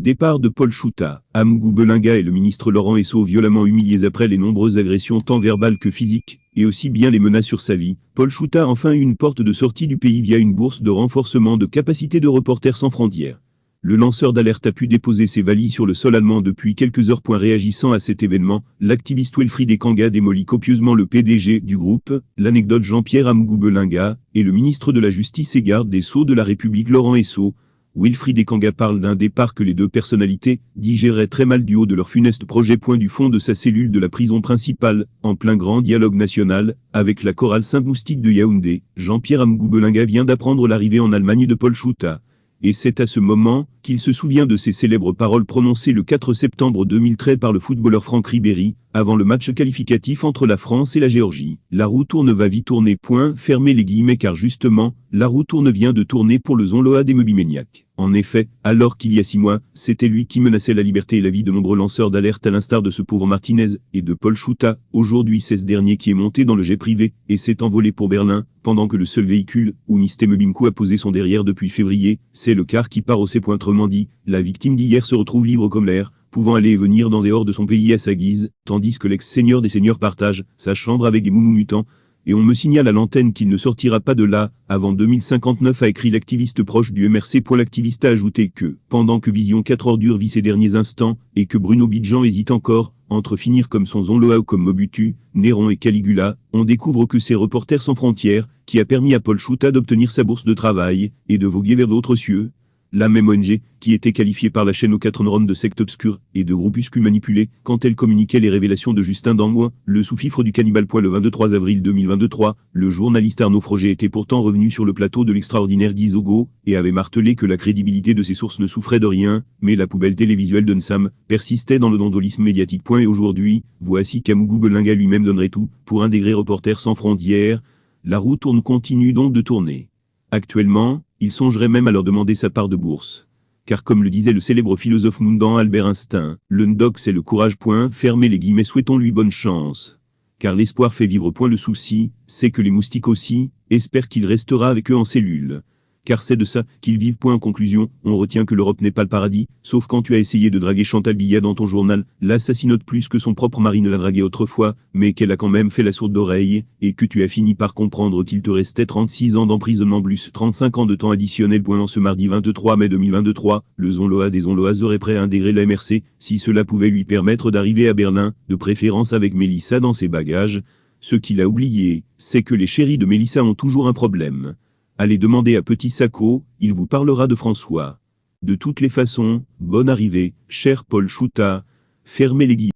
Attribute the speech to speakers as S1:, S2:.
S1: Départ de Paul Chouta. Amgou Belinga et le ministre Laurent Esso violemment humiliés après les nombreuses agressions tant verbales que physiques, et aussi bien les menaces sur sa vie. Paul Chouta a enfin eu une porte de sortie du pays via une bourse de renforcement de capacité de Reporters sans frontières. Le lanceur d'alerte a pu déposer ses valises sur le sol allemand depuis quelques heures. Réagissant à cet événement, l'activiste Wilfried Ekanga démolit copieusement le PDG du groupe, l'anecdote Jean-Pierre Amgou Belinga, et le ministre de la Justice et garde des Sceaux de la République Laurent Esso. Wilfried Ekanga parle d'un départ que les deux personnalités digéraient très mal du haut de leur funeste projet. Du fond de sa cellule de la prison principale, en plein grand dialogue national, avec la chorale Saint-Moustique de Yaoundé, Jean-Pierre Amgou Belinga vient d'apprendre l'arrivée en Allemagne de Paul Chouta. Et c'est à ce moment qu'il se souvient de ces célèbres paroles prononcées le 4 septembre 2013 par le footballeur Franck Ribéry, avant le match qualificatif entre la France et la Géorgie. La roue tourne va vite tourner. Fermez les guillemets, car justement, la roue tourne vient de tourner pour le Zonloa des Mobimaniacs. En effet, alors qu'il y a 6 mois, c'était lui qui menaçait la liberté et la vie de nombreux lanceurs d'alerte à l'instar de ce pauvre Martinez et de Paul Chouta. Aujourd'hui c'est ce dernier qui est monté dans le jet privé et s'est envolé pour Berlin, pendant que le seul véhicule où Misté Mobimco a posé son derrière depuis février, c'est le car qui part au C. Autrement dit, la victime d'hier se retrouve libre comme l'air, pouvant aller et venir dans dehors de son pays à sa guise, tandis que l'ex-seigneur des seigneurs partage sa chambre avec des moumous mutants. Et on me signale à l'antenne qu'il ne sortira pas de là avant 2059, a écrit l'activiste proche du MRC. L'activiste a ajouté que, pendant que Vision 4 Ordures vit ses derniers instants, et que Bruno Bidjan hésite encore, entre finir comme son Zonloa ou comme Mobutu, Néron et Caligula, on découvre que c'est Reporters sans frontières qui a permis à Paul Chouta d'obtenir sa bourse de travail, et de voguer vers d'autres cieux. La même ONG, qui était qualifiée par la chaîne aux 4 neurones de secte obscure et de groupuscule manipulé, quand elle communiquait les révélations de Justin Dangoin, le sous-fifre du cannibale. Le 23 avril 2023, le journaliste Arnaud Froger était pourtant revenu sur le plateau de l'extraordinaire Guy Zogo, et avait martelé que la crédibilité de ses sources ne souffrait de rien, mais la poubelle télévisuelle de Nsam persistait dans le dondolisme médiatique. Et aujourd'hui, voici qu'Amgou Belinga lui-même donnerait tout pour intégrer Reporters sans frontières. La roue tourne, continue donc de tourner. Actuellement, il songerait même à leur demander sa part de bourse. Car comme le disait le célèbre philosophe mundan Albert Einstein, le ndoc c'est le courage. Fermez les guillemets, souhaitons-lui bonne chance. Car l'espoir fait vivre. Le souci, c'est que les moustiques aussi espèrent qu'il restera avec eux en cellule. Car c'est de ça qu'ils vivent. En conclusion, on retient que l'Europe n'est pas le paradis, sauf quand tu as essayé de draguer Chantal Biya dans ton journal, l'assassinote plus que son propre mari ne l'a draguée autrefois, mais qu'elle a quand même fait la sourde d'oreille, et que tu as fini par comprendre qu'il te restait 36 ans d'emprisonnement plus 35 ans de temps additionnel. En ce mardi 23 mai 2023, le Zonloa des Zonloas serait prêt à intégrer la MRC, si cela pouvait lui permettre d'arriver à Berlin, de préférence avec Mélissa dans ses bagages. Ce qu'il a oublié, c'est que les chéris de Mélissa ont toujours un problème. Allez demander à Petit Sacco, il vous parlera de François. De toutes les façons, bonne arrivée, cher Paul Chouta. Fermez les guillemets.